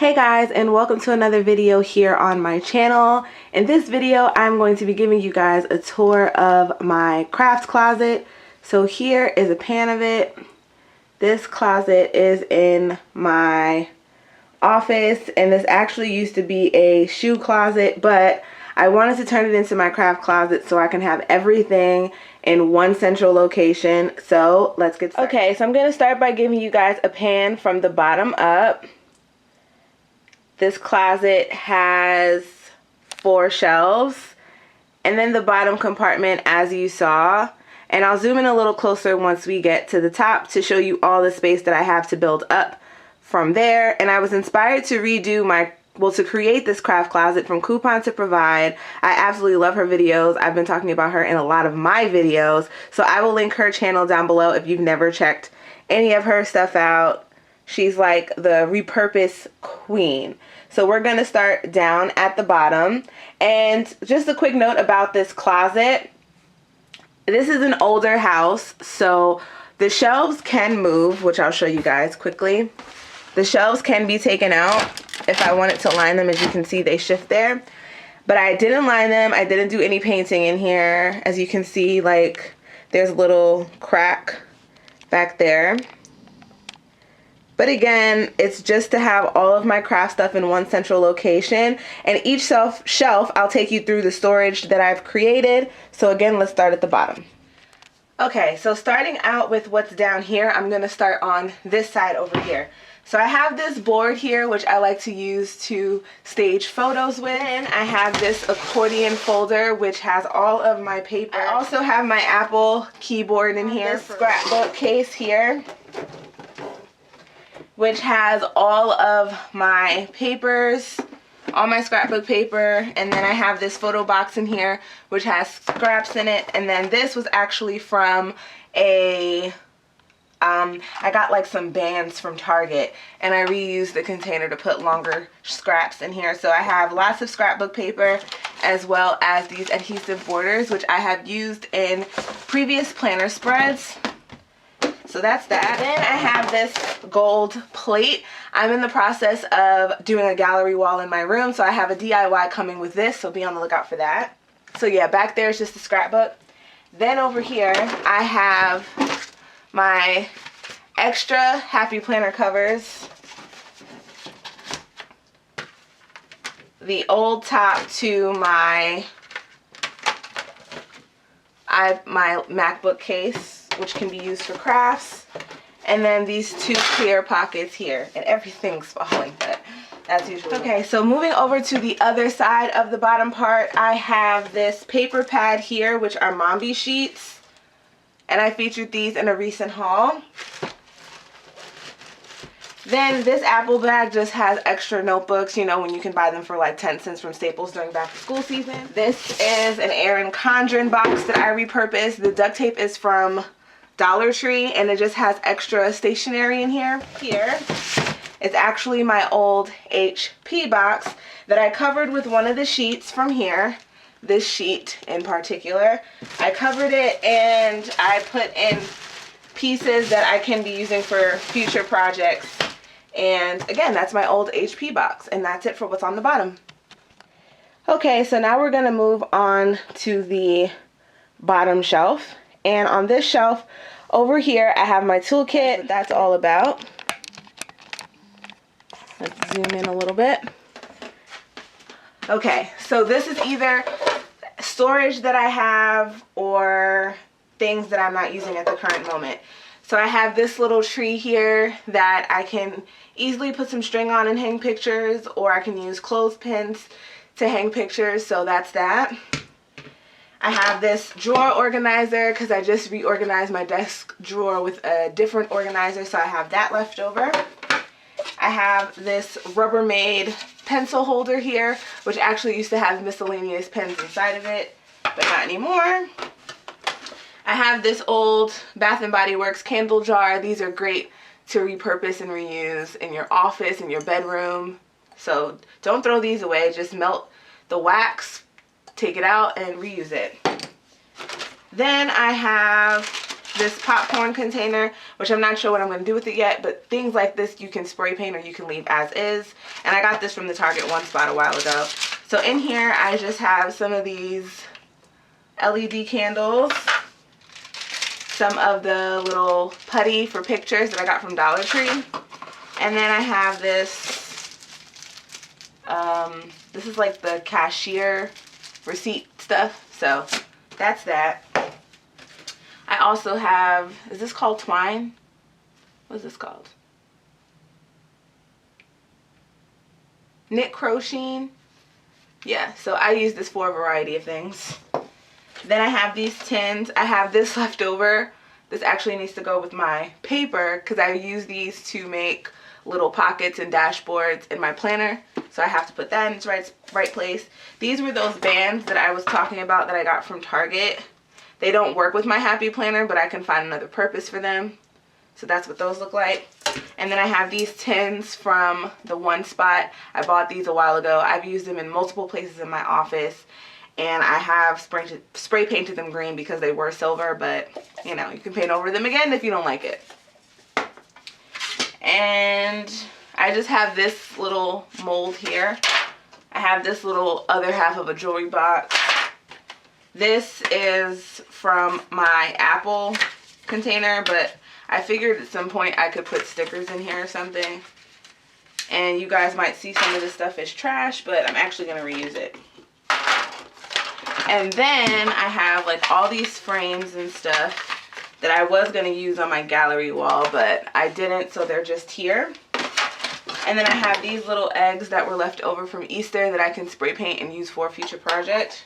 Hey guys, and welcome to another video here on my channel. In this video I'm going to be giving you guys a tour of my crafts closet. So here is a pan of it. This closet is in my office, and this actually used to be a shoe closet, but I wanted to turn it into my craft closet so I can have everything in one central location. So let's get started. Okay, so I'm going to start by giving you guys a pan from the bottom up. This closet has 4 shelves, and then the bottom compartment as you saw. And I'll zoom in a little closer once we get to the top to show you all the space that I have to build up from there. And I was inspired to to create this craft closet from Coupon to Provide. I absolutely love her videos. I've been talking about her in a lot of my videos. So I will link her channel down below if you've never checked any of her stuff out. She's like the repurpose queen. So we're going to start down at the bottom. And just a quick note about this closet. This is an older house, so the shelves can move, which I'll show you guys quickly. The shelves can be taken out if I wanted to line them. As you can see, they shift there. But I didn't line them. I didn't do any painting in here. As you can see, like, there's a little crack back there. But again, it's just to have all of my craft stuff in one central location. And each shelf, I'll take you through the storage that I've created. So again, let's start at the bottom. Okay, so starting out with what's down here, I'm going to start on this side over here. So I have this board here, which I like to use to stage photos with. And I have this accordion folder, which has all of my paper. I also have my Apple keyboard in here, scrapbook case here, which has all of my papers, all my scrapbook paper. And then I have this photo box in here, which has scraps in it. And then this was actually from I got like some bands from Target, and I reused the container to put longer scraps in here. So I have lots of scrapbook paper, as well as these adhesive borders, which I have used in previous planner spreads. So that's that. Then I have this gold plate. I'm in the process of doing a gallery wall in my room, so I have a DIY coming with this, so be on the lookout for that. So yeah, back there is just a scrapbook. Then over here I have my extra Happy Planner covers, the old top to my MacBook case, which can be used for crafts, and then these 2 clear pockets here, and everything's falling, but that's usually okay. So moving over to the other side of the bottom part, I have this paper pad here, which are Mombi sheets, and I featured these in a recent haul. Then this Apple bag just has extra notebooks, you know, when you can buy them for like 10 cents from Staples during back to school season. This is an Erin Condren box that I repurposed. The duct tape is from Dollar Tree, and it just has extra stationery in here. Here, it's actually my old HP box that I covered with one of the sheets from here. This sheet in particular. I covered it and I put in pieces that I can be using for future projects. And again, that's my old HP box, and that's it for what's on the bottom. Okay, so now we're going to move on to the bottom shelf. And on this shelf over here, I have my toolkit. What that's all about. Let's zoom in a little bit. Okay, so this is either storage that I have or things that I'm not using at the current moment. So I have this little tree here that I can easily put some string on and hang pictures, or I can use clothespins to hang pictures, so that's that. I have this drawer organizer because I just reorganized my desk drawer with a different organizer, so I have that left over. I have this Rubbermaid pencil holder here, which actually used to have miscellaneous pens inside of it, but not anymore. I have this old Bath & Body Works candle jar. These are great to repurpose and reuse in your office, in your bedroom. So don't throw these away. Just melt the wax, take it out, and reuse it. Then I have this popcorn container, which I'm not sure what I'm going to do with it yet, but things like this you can spray paint or you can leave as is. And I got this from the Target One Spot a while ago. So in here I just have some of these LED candles, some of the little putty for pictures that I got from Dollar Tree, and then I have this, this is like the cashier receipt stuff, so that's that. I also have, is this called twine? What is this called? Knit crocheting. Yeah, so I use this for a variety of things. Then I have these tins. I have this left over. This actually needs to go with my paper because I use these to make little pockets and dashboards in my planner. So I have to put that in its right place. These were those bands that I was talking about that I got from Target. They don't work with my Happy Planner, but I can find another purpose for them. So that's what those look like. And then I have these tins from the One Spot. I bought these a while ago. I've used them in multiple places in my office. And I have spray painted them green because they were silver, but you know, you can paint over them again if you don't like it. And I just have this little mold here. I have this little other half of a jewelry box. This is from my Apple container, but I figured at some point I could put stickers in here or something. And you guys might see some of this stuff as trash, but I'm actually going to reuse it. And then I have like all these frames and stuff that I was going to use on my gallery wall, but I didn't, so they're just here. And then I have these little eggs that were left over from Easter that I can spray paint and use for a future project.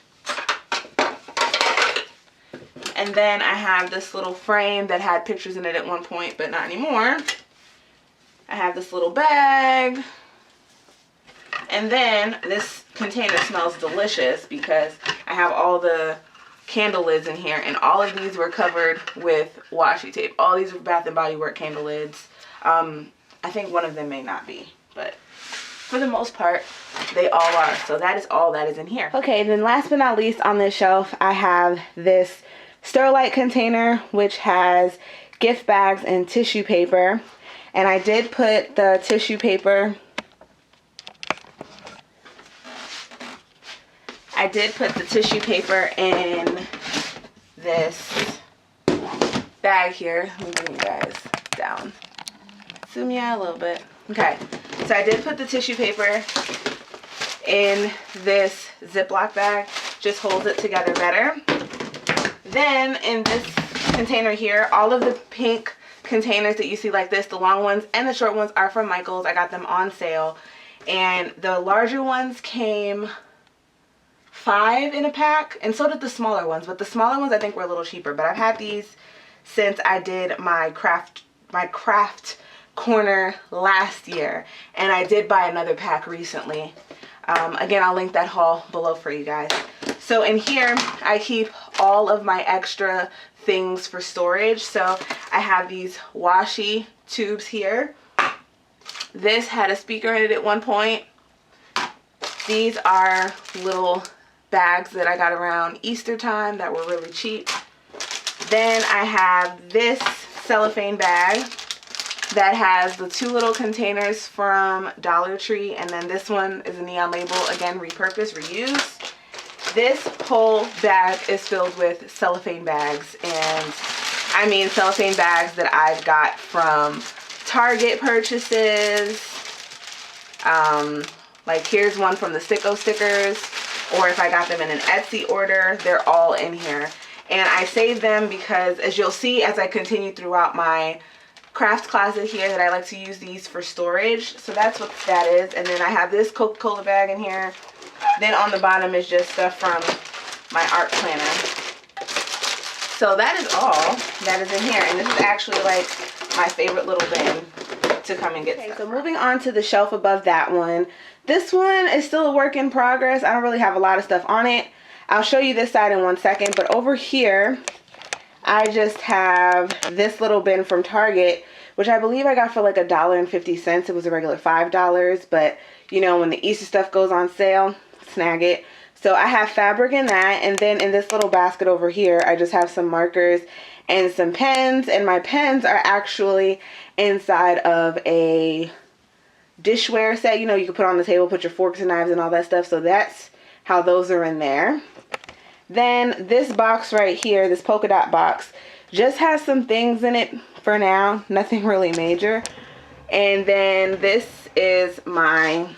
And then I have this little frame that had pictures in it at one point, but not anymore. I have this little bag. And then this container smells delicious because I have all the candle lids in here, and all of these were covered with washi tape. All these are Bath & Body Works candle lids. I think one of them may not be, but for the most part, they all are. So that is all that is in here. Okay, then last but not least on this shelf, I have this Sterlite container, which has gift bags and tissue paper. And I did put the tissue paper, in this bag here. Let me bring you guys down. Zoom you out a little bit. Okay, so I did put the tissue paper in this Ziploc bag. Just holds it together better. Then in this container here, all of the pink containers that you see like this, the long ones and the short ones, are from Michael's. I got them on sale. And the larger ones came 5 in a pack, and so did the smaller ones. But the smaller ones I think were a little cheaper. But I've had these since I did my craft corner last year. And I did buy another pack recently. Again, I'll link that haul below for you guys. So in here, I keep all of my extra things for storage. So I have these washi tubes here. This had a speaker in it at one point. These are little bags that I got around Easter time that were really cheap. Then I have this cellophane bag that has the 2 little containers from Dollar Tree, and then this one is a neon label, again, repurpose, reuse. This whole bag is filled with cellophane bags, and I mean cellophane bags that I've got from Target purchases. Like here's one from the Sicko stickers, or if I got them in an Etsy order, they're all in here. And I save them because, as you'll see as I continue throughout my craft closet here, that I like to use these for storage. So that's what that is. And then I have this Coca-Cola bag in here. Then on the bottom is just stuff from my art planner. So that is all that is in here. And this is actually like my favorite little bin to come and get stuff. So moving on to the shelf above that one. This one is still a work in progress. I don't really have a lot of stuff on it. I'll show you this side in one second. But over here, I just have this little bin from Target, which I believe I got for like $1.50. It was a regular $5, but you know, when the Easter stuff goes on sale, snag it. So I have fabric in that, and then in this little basket over here, I just have some markers and some pens, and my pens are actually inside of a dishware set. You know, you can put on the table, put your forks and knives and all that stuff. So that's how those are in there. Then this box right here, this polka dot box, just has some things in it for now, nothing really major. And then this is my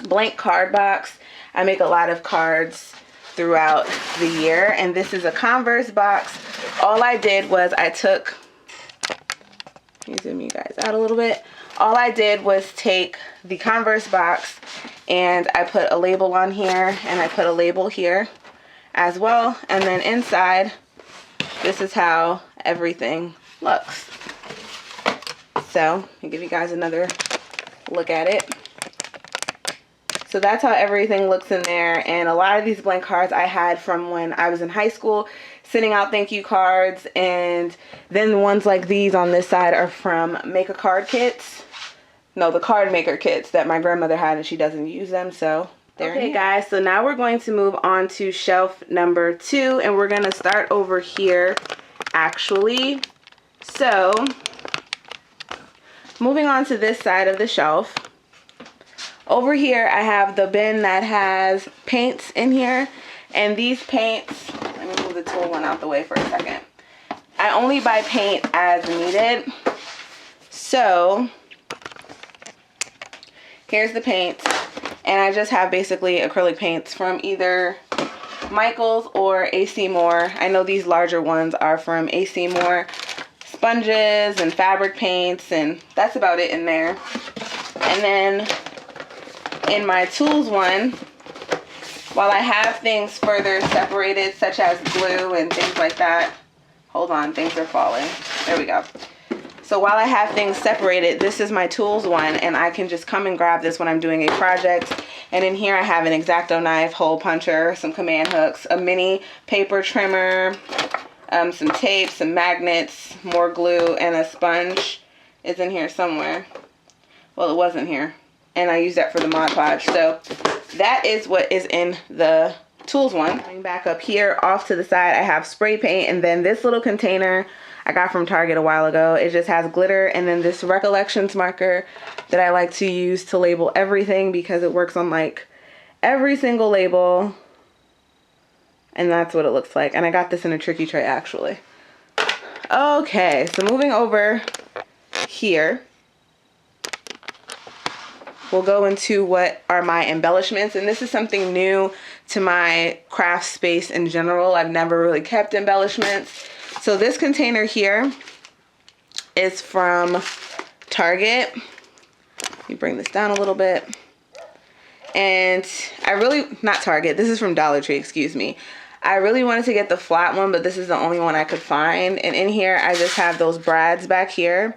blank card box. I make a lot of cards throughout the year, and this is a Converse box. All I did was I took, let me zoom you guys out a little bit. All I did was take the Converse box and I put a label on here, and I put a label here as well. And then inside, this is how everything looks. So I'll give you guys another look at it. So that's how everything looks in there. And a lot of these blank cards I had from when I was in high school, sending out thank you cards. And then the ones like these on this side are from Make a Card kits. No, the card maker kits that my grandmother had, and she doesn't use them. So there. Okay guys, so now we're going to move on to shelf number 2, and we're going to start over here actually. So moving on to this side of the shelf. Over here, I have the bin that has paints in here. And these paints, let me move the tool one out the way for a second. I only buy paint as needed. So here's the paint. And I just have basically acrylic paints from either Michaels or AC Moore. I know these larger ones are from AC Moore. Sponges and fabric paints, and that's about it in there. And then in my tools one, while I have things further separated, such as glue and things like that, hold on, things are falling. There we go. So while I have things separated, this is my tools one, and I can just come and grab this when I'm doing a project. And in here I have an X-Acto knife, hole puncher, some command hooks, a mini paper trimmer, some tape, some magnets, more glue, and a sponge is in here somewhere. Well, it wasn't here. And I use that for the Mod Podge. So that is what is in the tools one. Coming back up here off to the side, I have spray paint, and then this little container I got from Target a while ago. It just has glitter, and then this Recollections marker that I like to use to label everything because it works on like every single label. And that's what it looks like. And I got this in a tricky tray actually. Okay, so moving over here, we'll go into what are my embellishments. And this is something new to my craft space in general. I've never really kept embellishments. So this container here is from Target. Let me bring this down a little bit. And I really, not Target, this is from Dollar Tree, excuse me. I really wanted to get the flat one, but this is the only one I could find. And in here, I just have those brads back here.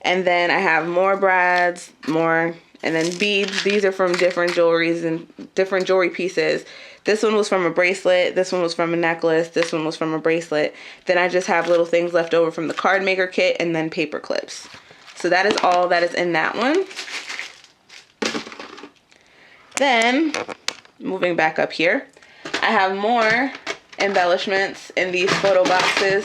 And then I have more brads, more, and then beads. These are from different jewelries and different jewelry pieces. This one was from a bracelet. This one was from a necklace. This one was from a bracelet. Then I just have little things left over from the card maker kit, and then paper clips. So that is all that is in that one. Then, moving back up here, I have more embellishments in these photo boxes.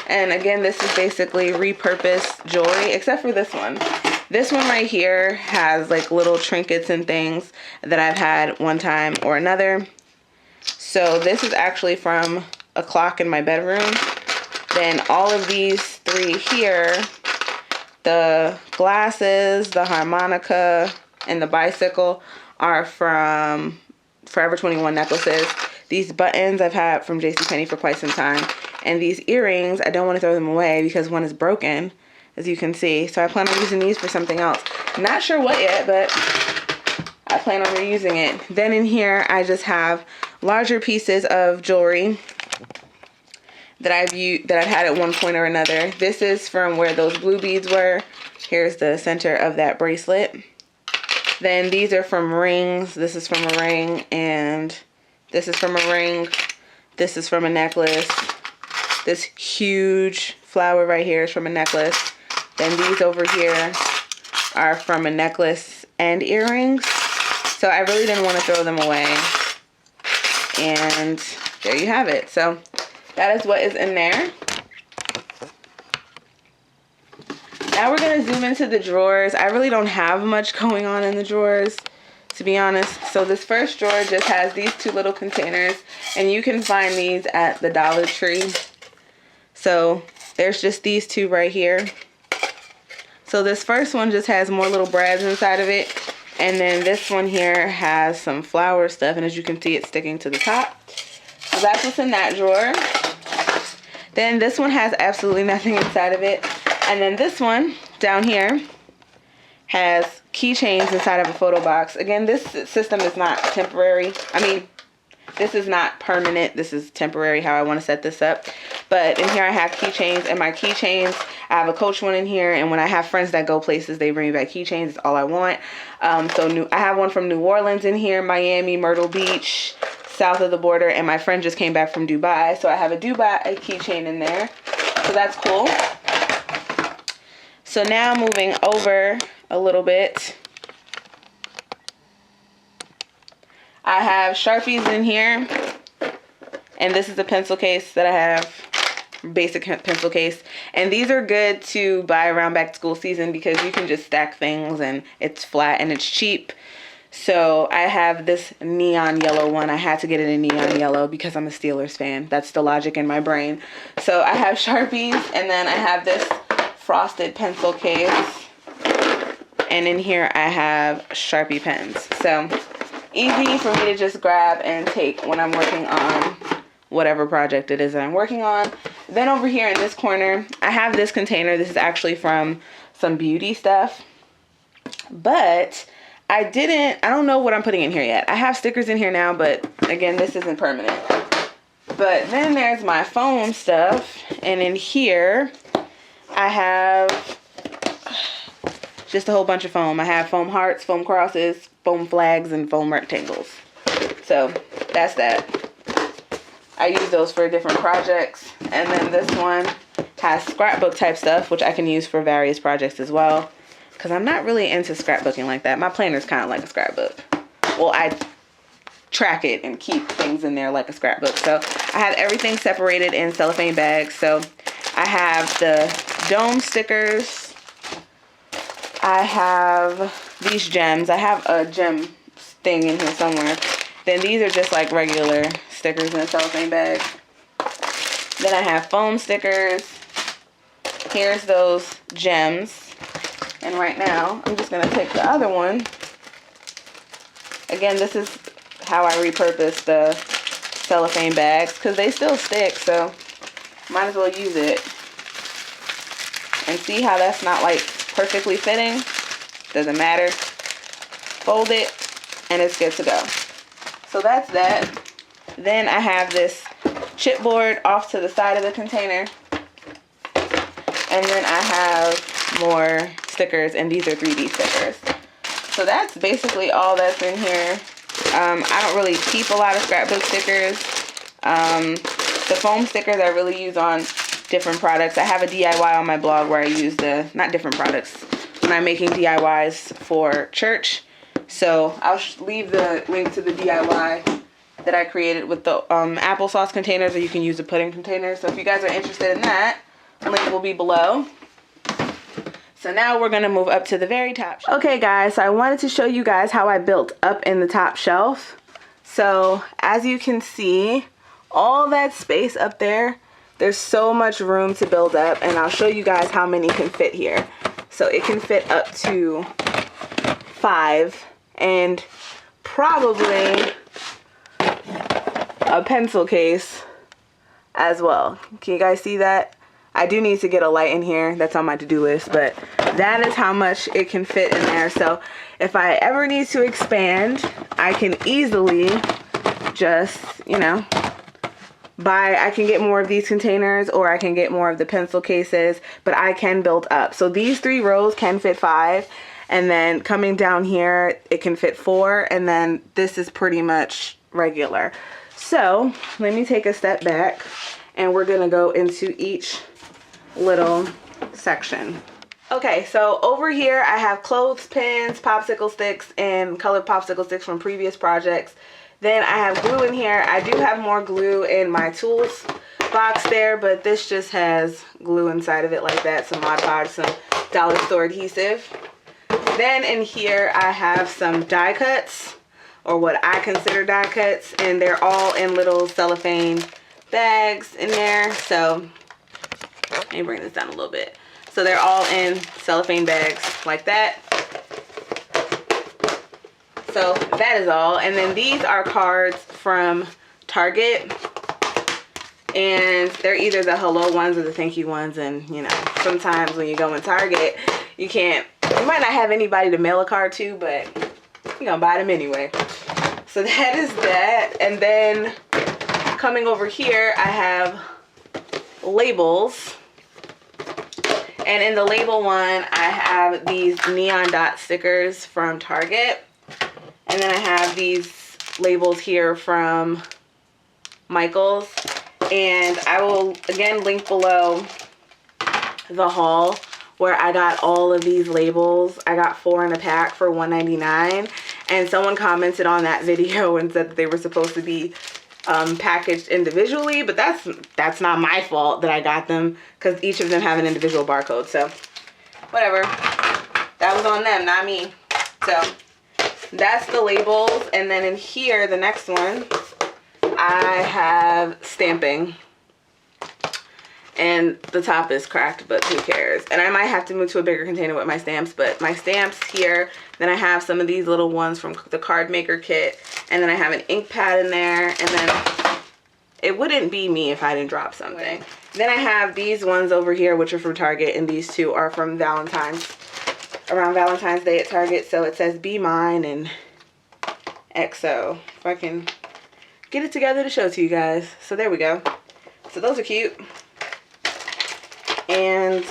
And again, this is basically repurposed jewelry, except for this one. This one right here has like little trinkets and things that I've had one time or another. So this is actually from a clock in my bedroom. Then all of these three here, the glasses, the harmonica, and the bicycle are from Forever 21 necklaces. These buttons I've had from JCPenney for quite some time. And these earrings, I don't want to throw them away because one is broken, as you can see. So I plan on using these for something else. Not sure what yet, but I plan on reusing it. Then in here, I just have larger pieces of jewelry that I've had at one point or another. This is from where those blue beads were. Here's the center of that bracelet. Then these are from rings. This is from a ring, and this is from a ring. This is from a necklace. This huge flower right here is from a necklace. Then these over here are from a necklace and earrings. So I really didn't want to throw them away. And there you have it. So that is what is in there. Now we're going to zoom into the drawers. I really don't have much going on in the drawers, to be honest. So this first drawer just has these two little containers, and you can find these at the Dollar Tree. So there's just these two right here. So this first one just has more little brads inside of it. And then this one here has some flower stuff, and as you can see, it's sticking to the top. So that's what's in that drawer. Then this one has absolutely nothing inside of it. And then this one down here has keychains inside of a photo box. Again, this system is not temporary. I mean, this is not permanent. This is temporary how I want to set this up. But in here I have keychains, and my keychains, I have a Coach one in here, and when I have friends that go places, they bring me back keychains. It's all I want. I have one from New Orleans in here, Miami, Myrtle Beach, south of the border, and my friend just came back from Dubai, so I have a Dubai keychain in there. So that's cool. So now moving over a little bit, I have Sharpies in here, and this is a pencil case that I have, basic pencil case, and these are good to buy around back to school season because you can just stack things and it's flat and it's cheap. So I have this neon yellow one. I had to get it in neon yellow because I'm a Steelers fan. That's the logic in my brain. So I have Sharpies, and then I have this frosted pencil case, and in here I have Sharpie pens. So easy for me to just grab and take when I'm working on whatever project it is that I'm working on. Then over here in this corner, I have this container. This is actually from some beauty stuff, but I don't know what I'm putting in here yet. I have stickers in here now, but again, this isn't permanent. But then there's my foam stuff, and in here I have just a whole bunch of foam. I have foam hearts, foam crosses, foam flags, and foam rectangles. So that's that. I use those for different projects. And then this one has scrapbook type stuff, which I can use for various projects as well, because I'm not really into scrapbooking like that. My planner's kind of like a scrapbook. Well, I track it and keep things in there like a scrapbook. So I have everything separated in cellophane bags. So I have the dome stickers. I have these gems. I have a gem thing in here somewhere. Then these are just like regular stickers in a cellophane bag. Then I have foam stickers. Here's those gems. And right now, I'm just going to take the other one. Again, this is how I repurpose the cellophane bags because they still stick, so might as well use it. And see how that's not like perfectly fitting? Doesn't matter. Fold it and it's good to go. So that's that. Then I have this chipboard off to the side of the container. And then I have more stickers, and these are 3D stickers. So that's basically all that's in here. I don't really keep a lot of scrapbook stickers. The foam stickers I really use on different products. I have a DIY on my blog where I use not different products, when I'm making DIYs for church. So I'll leave the link to the DIY that I created with the applesauce containers, or you can use the pudding containers. So if you guys are interested in that, the link will be below. So now we're going to move up to the very top shelf. Okay guys, so I wanted to show you guys how I built up in the top shelf. So as you can see, all that space up there, there's so much room to build up, and I'll show you guys how many can fit here. So it can fit up to 5, and probably a pencil case as well. Can you guys see that? I do need to get a light in here. That's on my to-do list, but that is how much it can fit in there. So if I ever need to expand, I can easily just, you know, I can get more of these containers, or I can get more of the pencil cases, but I can build up. So these 3 rows can fit 5, and then coming down here, it can fit 4, and then this is pretty much regular. So let me take a step back, and we're gonna go into each little section. Okay, so over here I have clothespins, popsicle sticks, and colored popsicle sticks from previous projects. Then I have glue in here. I do have more glue in my tools box there, but this just has glue inside of it like that, some Mod Podge, some dollar store adhesive. Then in here I have some die cuts, or what I consider die cuts, and they're all in little cellophane bags in there. So let me bring this down a little bit. So they're all in cellophane bags like that. So that is all. And then these are cards from Target, and they're either the hello ones or the thank you ones. And you know, sometimes when you go in Target, you might not have anybody to mail a card to, but you're gonna buy them anyway. So that is that. And then coming over here, I have labels. And in the label one, I have these neon dot stickers from Target. And then I have these labels here from Michael's. And I will, again, link below the haul where I got all of these labels. I got 4 in a pack for $1.99. And someone commented on that video and said that they were supposed to be packaged individually, but that's not my fault that I got them, because each of them have an individual barcode. So whatever, that was on them, not me. So that's the labels. And then in here, the next one, I have stamping, and the top is cracked, but who cares. And I might have to move to a bigger container with my stamps, but my stamps here. Then I have some of these little ones from the card maker kit, and then I have an ink pad in there. And then it wouldn't be me if I didn't drop something. Then I have these ones over here, which are from Target, and these two are from around Valentine's Day at Target. So it says Be Mine and XO, if I can get it together to show to you guys. So there we go. So those are cute. And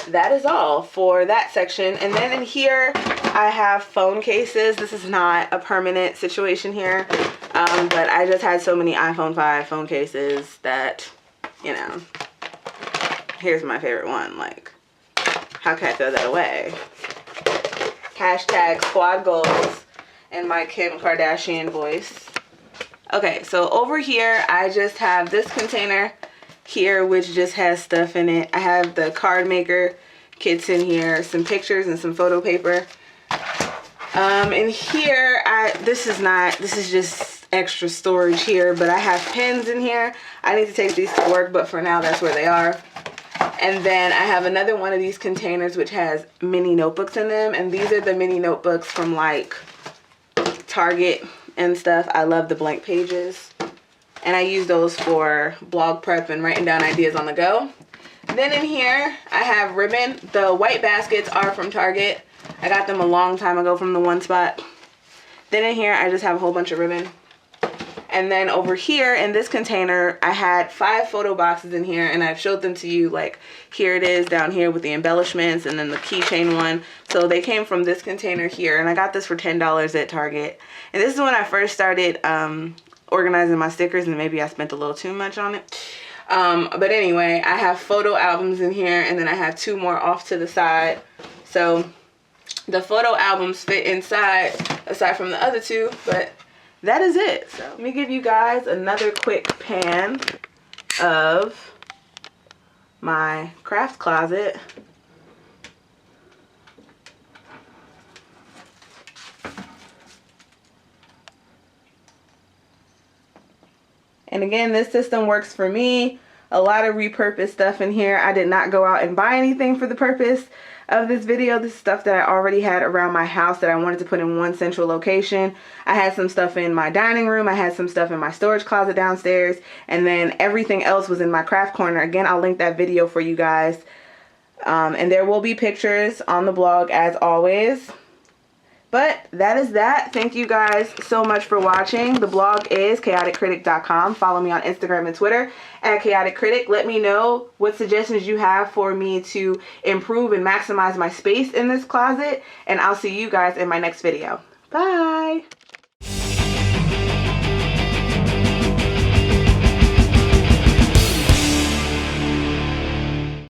that is all for that section. And then in here I have phone cases. This is not a permanent situation here, but I just had so many iPhone 5 phone cases that, you know, here's my favorite one. Like, how can I throw that away? Hashtag squad goals in my Kim Kardashian voice. Okay, so over here I just have this container here, which just has stuff in it. I have the card maker kits in here, some pictures and some photo paper. In here, this is just extra storage here, but I have pens in here. I need to take these to work, but for now that's where they are. And then I have another one of these containers which has mini notebooks in them, and these are the mini notebooks from like Target and stuff. I love the blank pages, and I use those for blog prep and writing down ideas on the go. Then in here I have ribbon. The white baskets are from Target. I got them a long time ago from the One Spot. Then in here I just have a whole bunch of ribbon. And then over here in this container I had 5 photo boxes in here, and I've showed them to you. Like, here it is down here with the embellishments, and then the keychain one. So they came from this container here, and I got this for $10 at Target. And this is when I first started organizing my stickers, and maybe I spent a little too much on it. But anyway, I have photo albums in here, and then I have 2 more off to the side. So the photo albums fit inside, aside from the other 2, but that is it. So let me give you guys another quick pan of my craft closet. And again, this system works for me. A lot of repurposed stuff in here. I did not go out and buy anything for the purpose of this video. This is stuff that I already had around my house that I wanted to put in one central location. I had some stuff in my dining room. I had some stuff in my storage closet downstairs. And then everything else was in my craft corner. Again, I'll link that video for you guys. And there will be pictures on the blog as always. But that is that. Thank you guys so much for watching. The blog is chaoticcritic.com. Follow me on Instagram and Twitter at chaoticcritic. Let me know what suggestions you have for me to improve and maximize my space in this closet. And I'll see you guys in my next video. Bye.